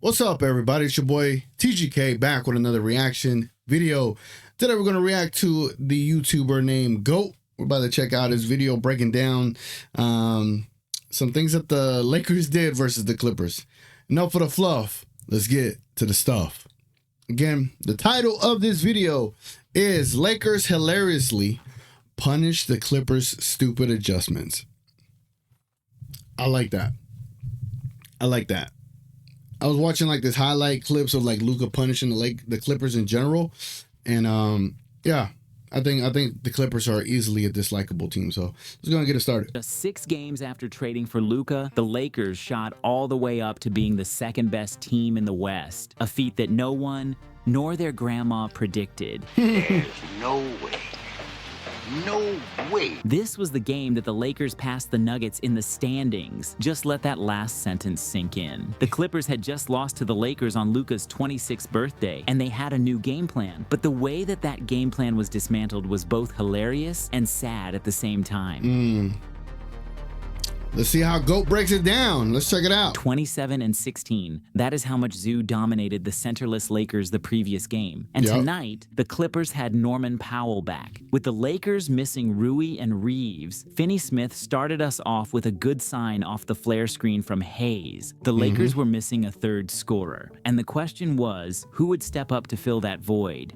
What's up, everybody? It's your boy TGK back with another reaction video. Today we're going to react to the YouTuber named Goat. We're about to check out his video breaking down some things that the Lakers did versus the Clippers. Enough for the fluff. Let's get to the stuff. Again, the title of this video is Lakers Hilariously Punish the Clippers' Stupid Adjustments. I like that. I like that. I was watching like this highlight clips of like Luka punishing the Clippers in general, and yeah, I think the Clippers are easily a dislikable team. So let's go and get it started. Just 6 games after trading for Luka, the Lakers shot all the way up to being the second best team in the West, a feat that no one nor their grandma predicted. There's no way. No way. This was the game that the Lakers passed the Nuggets in the standings. Just let that last sentence sink in. The Clippers had just lost to the Lakers on Luka's 26th birthday, and they had a new game plan. But the way that that game plan was dismantled was both hilarious and sad at the same time. Let's see how Goat breaks it down. Let's check it out. 27-16. That is how much Zoo dominated the centerless Lakers the previous game. And tonight, the Clippers had Norman Powell back. With the Lakers missing Rui and Reeves, Finney-Smith started us off with a good sign off the flare screen from Hayes. The Lakers were missing a third scorer. And the question was, who would step up to fill that void?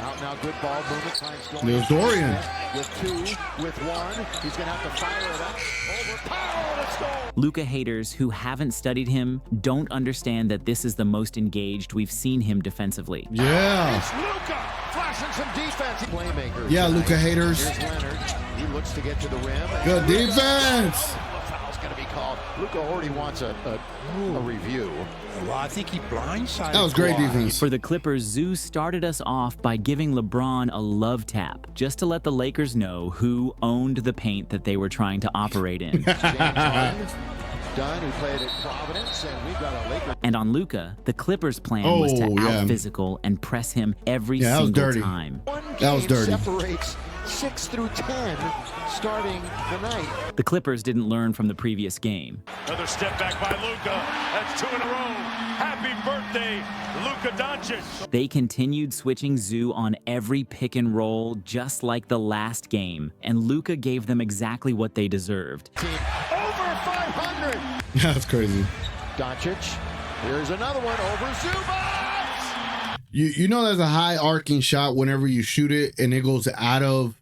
Out now, good ball movement. There's Dorian. With 2, with 1. He's going to have to fire it up. Over Powell, let's go. Luka haters who haven't studied him don't understand that this is the most engaged we've seen him defensively. Yeah. It's Luka flashing some defense. Playmaker. Yeah, Luka haters. Here's Leonard. He looks to get to the rim. Good defense. Foul's going to be called. Luka already wants a review. Well, I think he blindsided. That was great defense. For the Clippers, Zoo started us off by giving LeBron a love tap, just to let the Lakers know who owned the paint that they were trying to operate in. James Harden, Dunn, who played at Providence, and we've got a Laker. And on Luka, the Clippers' plan was to out-physical and press him every single time. That was dirty. Separates 6 through 10 starting the night. The Clippers didn't learn from the previous game. Another step back by Luka. That's 2 in a row. Happy birthday, Luka Doncic. They continued switching Zoo on every pick and roll, just like the last game, and Luka gave them exactly what they deserved. Team over 500. That's crazy. Doncic. Here's another one over Zubac. You know there's a high arcing shot whenever you shoot it and it goes out of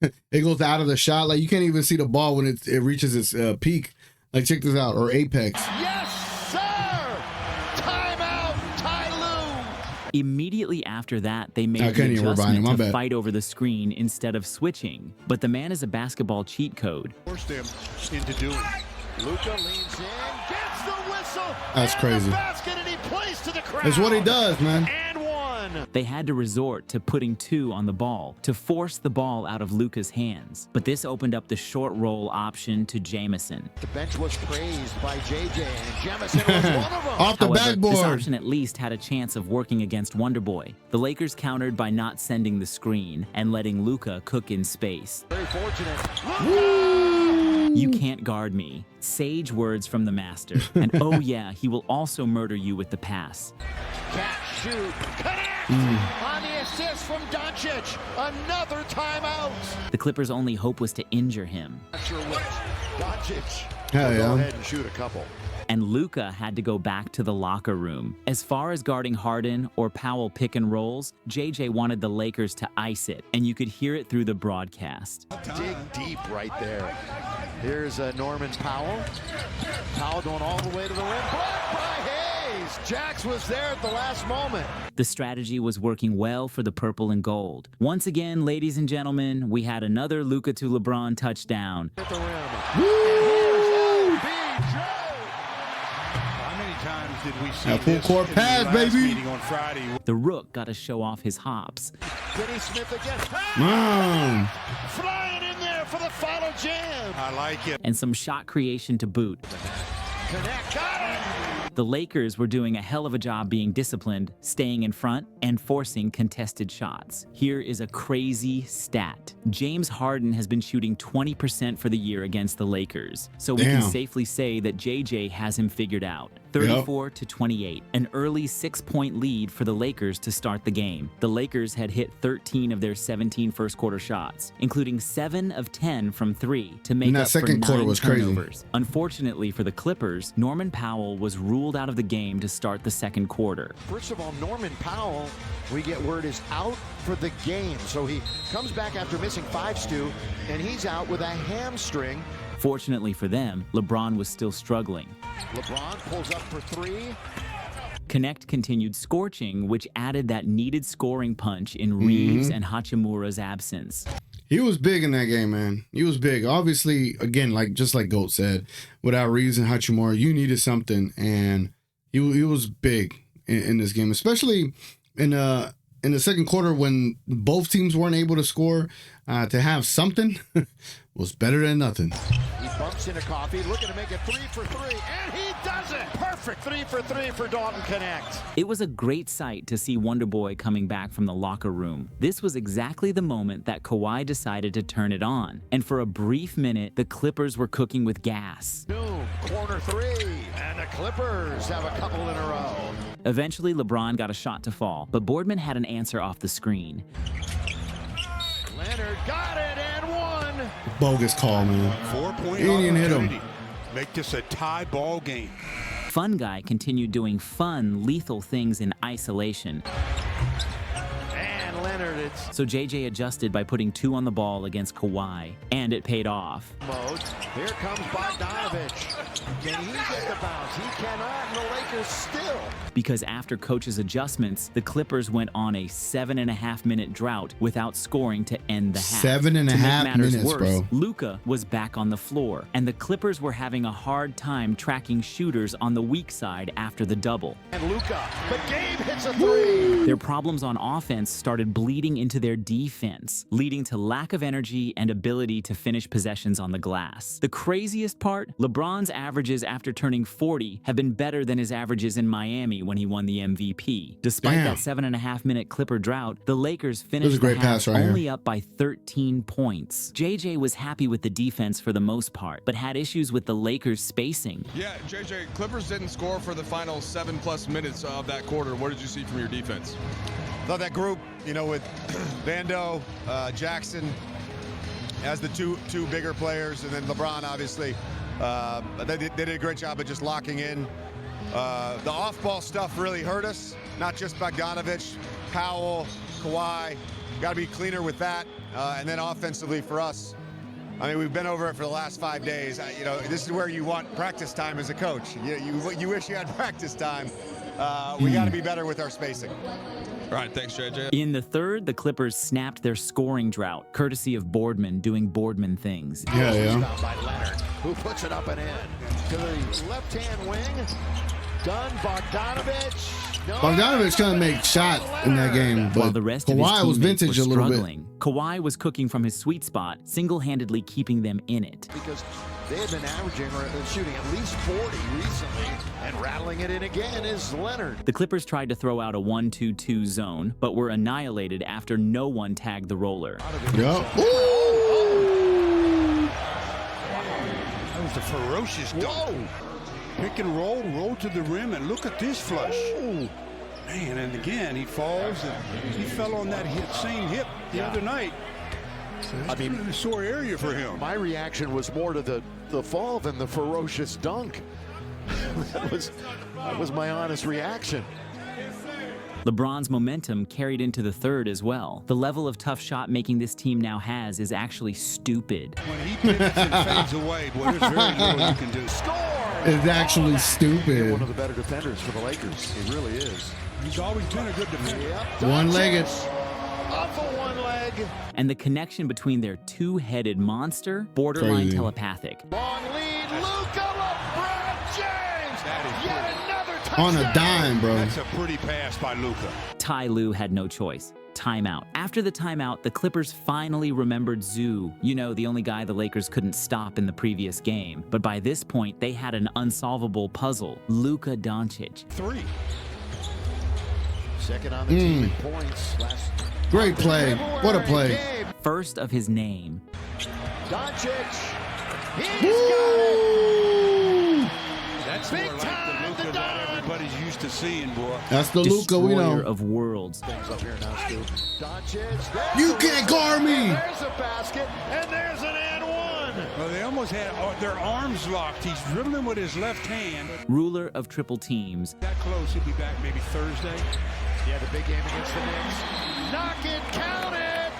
the shot. Like you can't even see the ball when it reaches its peak. Like check this out, or apex. Yes, sir. Timeout, Ty Lue. Immediately after that, they made the rewind adjustment to fight over the screen instead of switching. But the man is a basketball cheat code. Forced him into doing. Luka leans in, gets the whistle. That's crazy. Basket, and he plays to the crowd. That's what he does, man. And 1. They had to resort to putting 2 on the ball to force the ball out of Luka's hands. But this opened up the short roll option to Jamison. The bench was praised by JJ, and Jamison was one of them. Off the However, backboard. this option at least had a chance of working against Wonderboy. The Lakers countered by not sending the screen and letting Luka cook in space. Very fortunate. Woo! You can't guard me. Sage words from the master. And oh yeah, he will also murder you with the pass. Catch, shoot, connect! On the assist from Doncic. Another timeout. The Clippers' only hope was to injure him. Not sure which. Doncic. Hell Go yeah. ahead and shoot a couple. And Luka had to go back to the locker room. As far as guarding Harden or Powell pick and rolls, JJ wanted the Lakers to ice it, and you could hear it through the broadcast. Dig deep right there. Here's Norman Powell. Powell going all the way to the rim. Blocked by Hayes. Jax was there at the last moment. The strategy was working well for the purple and gold. Once again, ladies and gentlemen, we had another Luka to LeBron touchdown. At the rim. And here's LBJ. How many times did we see That full this court in pass, the last baby? meeting on Friday? The Rook got to show off his hops. Finney-Smith again. Man. Flying in there for the final jam. I like it. And some shot creation to boot. Connect. Got it. The Lakers were doing a hell of a job being disciplined, staying in front, and forcing contested shots. Here is a crazy stat. James Harden has been shooting 20% for the year against the Lakers. So we can safely say that JJ has him figured out. 34-28, an early 6-point lead for the Lakers to start the game. The Lakers had hit 13 of their 17 first-quarter shots, including 7 of 10 from 3 to make up for 9 turnovers. Unfortunately for the Clippers, Norman Powell was ruled out of the game to start the second quarter. First of all, Norman Powell, we get word, is out for the game. So he comes back after missing 5, Stu, and he's out with a hamstring. Fortunately for them, LeBron was still struggling. LeBron pulls up for 3. Connect continued scorching, which added that needed scoring punch in Reeves and Hachimura's absence. He was big in that game, man. He was big. Obviously, again, just like Goat said, without Reeves and Hachimura, you needed something, and he was big in this game, especially in the second quarter when both teams weren't able to score. To have something was better than nothing. He bumps into Coffee, looking to make it 3 for 3, and he does it! Perfect 3 for 3 for Dalton Connect. It was a great sight to see Wonder Boy coming back from the locker room. This was exactly the moment that Kawhi decided to turn it on. And for a brief minute, the Clippers were cooking with gas. Boom, corner 3, and the Clippers have a couple in a row. Eventually, LeBron got a shot to fall, but Boardman had an answer off the screen. Leonard got it and won. Bogus call, man. 4-point He didn't hit opportunity. him. Make this a tie ball game. Fun Guy continued doing fun, lethal things in isolation. And Leonard, it's So JJ adjusted by putting 2 on the ball against Kawhi, and it paid off. mode. Here comes Bogdanovich. Can he get the bounce? He cannot, and the Lakers still. Because after coach's adjustments, the Clippers went on a 7.5-minute drought without scoring to end the half. 7.5 minutes, bro. Luka was back on the floor, and the Clippers were having a hard time tracking shooters on the weak side after the double. And Luka, but Gabe hits a 3. Their problems on offense started bleeding into their defense, leading to lack of energy and ability to finish possessions on the glass. The craziest part, LeBron's averages after turning 40 have been better than his averages in Miami when he won the MVP. Despite that 7.5-minute Clipper drought, the Lakers finished the half only up by 13 points. JJ was happy with the defense for the most part, but had issues with the Lakers' spacing. Yeah, JJ, Clippers didn't score for the final 7+ minutes of that quarter. What did you see from your defense? I thought that group, with Vando, Jackson as the two bigger players, and then LeBron, obviously, they did a great job of just locking in. The off-ball stuff really hurt us, not just Bogdanovich, Powell, Kawhi. Got to be cleaner with that. And then offensively for us, I mean, we've been over it for the last 5 days. This is where you want practice time as a coach. You wish you had practice time. We got to be better with our spacing. All right, thanks, JJ. In the third, the Clippers snapped their scoring drought, courtesy of Boardman doing Boardman things. Yeah. By Leonard, who puts it up and in to the left-hand wing. Done, Bogdanovich. No, Bogdanovich couldn't make shot in that game, but while the rest of his Kawhi was teammates vintage were a little struggling. Kawhi was cooking from his sweet spot, single-handedly keeping them in it. because they have been averaging or shooting at least 40 recently, and rattling it in again is Leonard. The Clippers tried to throw out a 1-2-2 zone, but were annihilated after no one tagged the roller. Yup. That was a ferocious dunk. Pick and roll to the rim, and look at this flush. Man, and again, he falls, and he fell on that same hip the other night. So that's a sore area for him. My reaction was more to the fall than the ferocious dunk. that was my honest reaction. LeBron's momentum carried into the third as well. The level of tough shot making this team now has is actually stupid. When he pivots and fades away, boy, there's very little you can do. Score! It's actually stupid. One of the better defenders for the Lakers. He really is. He's always been a good defender. Yep. One-legged. Off of one leg. And the connection between their two-headed monster, borderline Crazy. telepathic. Long lead. Luka, LeBron James. Yet another touchdown. On a dime, bro. That's a pretty pass by Luka. Ty Lue had no choice. Timeout. After the timeout, the Clippers finally remembered Zoo. The only guy the Lakers couldn't stop in the previous game. But by this point, they had an unsolvable puzzle. Luka Doncic. 3. Second on the team in points. Great play. What a play. First of his name. Doncic. He's got it. That's That's more like the Luka that everybody's used to seeing, boy. That's the Luka we Destroyer know. of worlds. Things up here now, Stu. Doncic. You can't guard me. There's a basket, and there's an and one. Well, they almost had their arms locked. He's dribbling with his left hand. Ruler of triple teams. That close, he'll be back maybe Thursday. Yeah, the big game against the Knicks. Knock it, count it.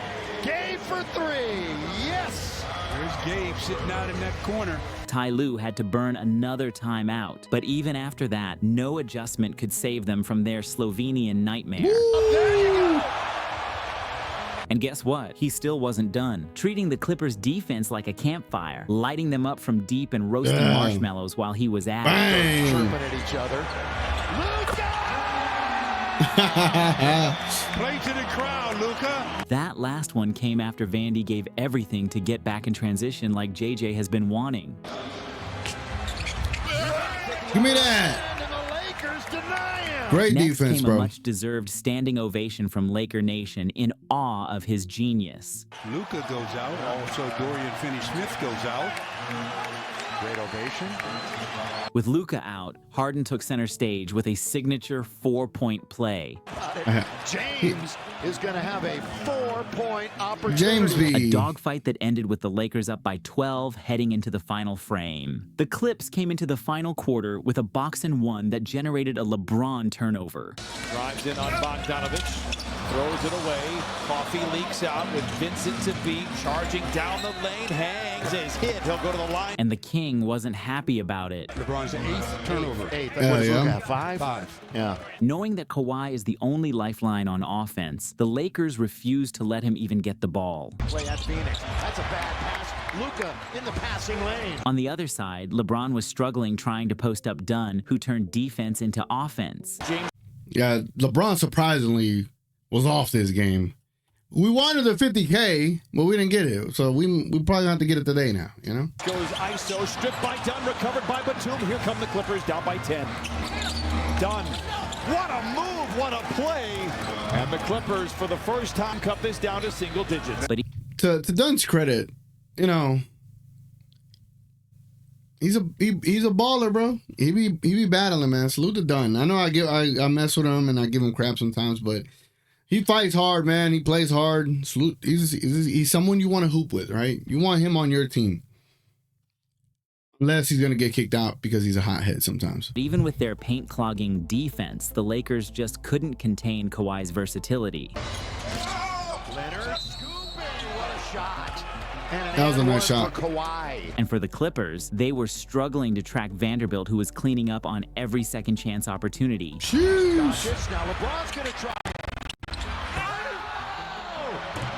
Game for three. Yes. There's Gabe sitting out in that corner. Ty Lue had to burn another timeout. But even after that, no adjustment could save them from their Slovenian nightmare. There you go. And guess what? He still wasn't done. Treating the Clippers' defense like a campfire, lighting them up from deep and roasting marshmallows while he was at it. Bang. Chirping at each other. Play to the crowd, Luka. That last one came after Vandy gave everything to get back in transition like JJ has been wanting. Give me that. And the Lakers deny him. Great Next defense, came bro. a much-deserved standing ovation from Laker Nation in awe of his genius. Luka goes out. Also, Dorian Finney-Smith goes out. Great ovation. With Luka out, Harden took center stage with a signature 4-point play. James is going to have a 4-point opportunity. James A B. dogfight that ended with the Lakers up by 12 heading into the final frame. The Clips came into the final quarter with a box-and-one that generated a LeBron turnover. Drives in on Bogdanovich, throws it away. Coffee leaks out with Vincent to beat, charging down the lane, hangs, is hit. He'll go to the line. And the King wasn't happy about it. LeBron's 8th turnover. Eighth. Yeah, What is yeah. Luka at, 5? 5. Yeah. Knowing that Kawhi is the only lifeline on offense, the Lakers refused to let him even get the ball. Play at Phoenix. That's a bad pass. Luka in the passing lane. On the other side, LeBron was struggling trying to post up Dunn, who turned defense into offense. Yeah, LeBron surprisingly was off this game. We wanted the 50K, but we didn't get it. So we probably have to get it today now, you know? Goes ISO, stripped by Dunn, recovered by Batum. Here come the Clippers, down by 10. Dunn. What a move, what a play. And the Clippers, for the first time, cut this down to single digits. But To Dunn's credit, you know, he's a baller, bro. He be battling, man. Salute to Dunn. I know I mess with him and I give him crap sometimes, but he fights hard, man. He plays hard. Salute. He's someone you want to hoop with, right? You want him on your team. Unless he's going to get kicked out because he's a hothead sometimes. even with their paint-clogging defense, the Lakers just couldn't contain Kawhi's versatility. Leonard scooping. What a shot. And That was a and nice one shot. for Kawhi. And for the Clippers, they were struggling to track Vanderbilt, who was cleaning up on every second chance opportunity. Sheesh. Now LeBron's going to try.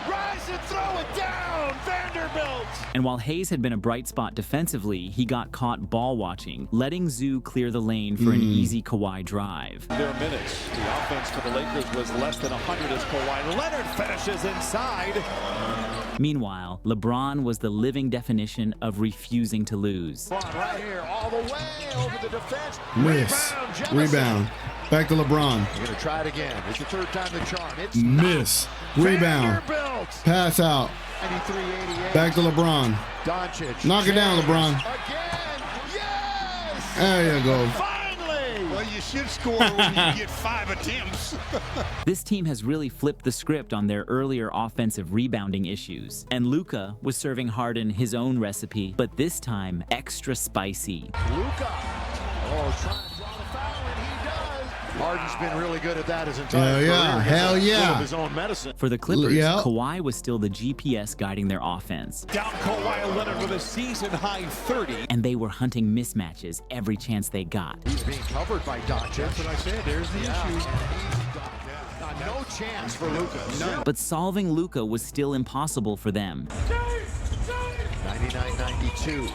Rise and throw it down, Vanderbilt. And while Hayes had been a bright spot defensively, he got caught ball watching, letting Zoo clear the lane for an easy Kawhi drive. Their minutes. The offense for the Lakers was less than 100 as Kawhi Leonard finishes inside. Meanwhile, LeBron was the living definition of refusing to lose. LeBron right here, all the way over the defense. Miss. Rebound, Jefferson. Rebound. Back to LeBron. You're going to try it again. It's the third time the charm. It's Miss. Rebound. Vanderbilt. Pass out. 93-88. Back to LeBron. Doncic. Knock it down, LeBron. Again. Yes. There you go. Finally. Well, you should score when you get 5 attempts. This team has really flipped the script on their earlier offensive rebounding issues. And Luka was serving Harden his own recipe, but this time extra spicy. Luka. Oh, trying to draw the foul, and he does. Harden's been really good at that his entire Hell yeah. career. Hell Gets a yeah. bit of his own medicine. For the Clippers, Yeah. Kawhi was still the GPS guiding their offense, Down Kawhi Leonard with a season-high 30. and they were hunting mismatches every chance they got. He's being covered by Doncic. That's what I said. There's the issue. No chance for Luka. None. But solving Luka was still impossible for them. 99-92.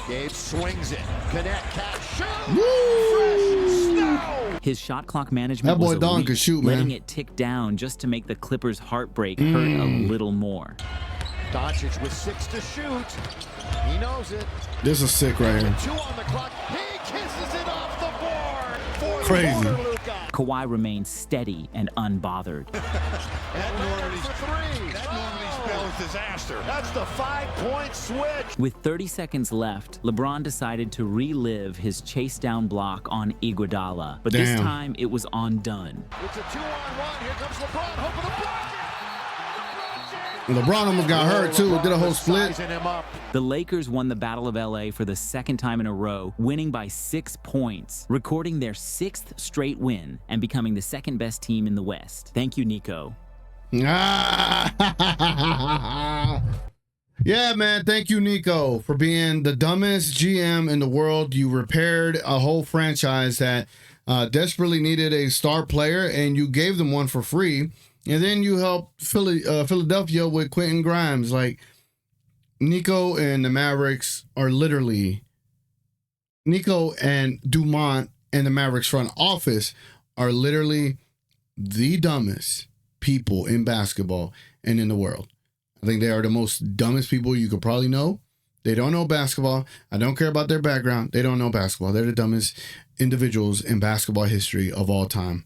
Gabe swings it. Connect, catch, shoot. Woo! Fresh snow. His shot clock management That boy was Don elite, could shoot, letting man. it tick down just to make the Clippers' heartbreak hurt a little more. Doncic with 6 to shoot. He knows it. This is sick right here. 2 on the clock. He kisses it off the board. For Crazy. the corner, Luka. Kawhi remained steady and unbothered. And Leonard for 3. That normally spells was disaster. That's the 5-point switch. With 30 seconds left, LeBron decided to relive his chase down block on Iguodala, but this time it was on Dunn. It's a 2-on-1. Here comes LeBron, hoping to block it. LeBron almost got hurt too. Did a whole split. The Lakers won the Battle of LA for the second time in a row, winning by 6 points, recording their 6th straight win and becoming the second best team in the West. Thank you, Nico. Yeah, man. Thank you, Nico, for being the dumbest GM in the world. You repaired a whole franchise that desperately needed a star player, and you gave them one for free. And then you helped Philadelphia with Quentin Grimes. Like, Nico and the Mavericks are literally, Nico and Dumont and the Mavericks front office are literally the dumbest people in basketball and in the world. I think they are the most dumbest people you could probably know. They don't know basketball. I don't care about their background. They don't know basketball. They're the dumbest individuals in basketball history of all time.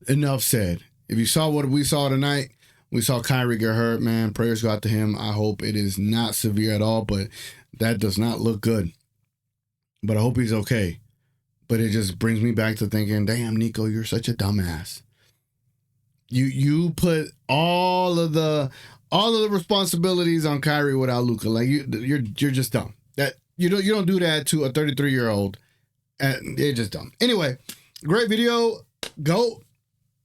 Enough said. If you saw what we saw tonight, we saw Kyrie get hurt, man. Prayers go out to him. I hope it is not severe at all, but that does not look good. But I hope he's okay. But it just brings me back to thinking, damn, Nico, you're such a dumbass. You put all of the responsibilities on Kyrie without Luka. Like you're just dumb. That you don't do that to a 33-year-old. They're just dumb. Anyway, great video. Go.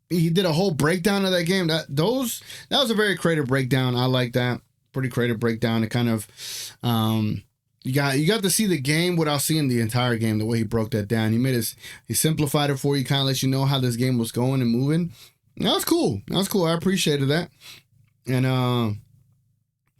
He did a whole breakdown of that game. That was a very creative breakdown. I like that. Pretty creative breakdown. It kind of you got to see the game without seeing the entire game. The way he broke that down. He simplified it for you. Kind of let you know how this game was going and moving. That was cool. I appreciated that. And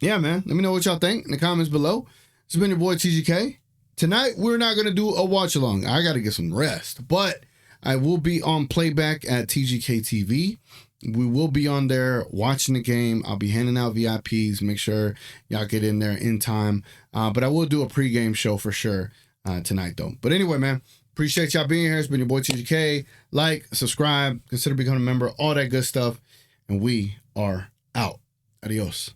yeah, man. Let me know what y'all think in the comments below. It's been your boy TGK. Tonight we're not gonna do a watch along. I gotta get some rest, but I will be on playback at TGK TV. We will be on there watching the game. I'll be handing out VIPs. Make sure y'all get in there in time. But I will do a pregame show for sure tonight, though. But anyway, man, appreciate y'all being here. It's been your boy TGK. Like, subscribe, consider becoming a member, all that good stuff. And we are out. Adios.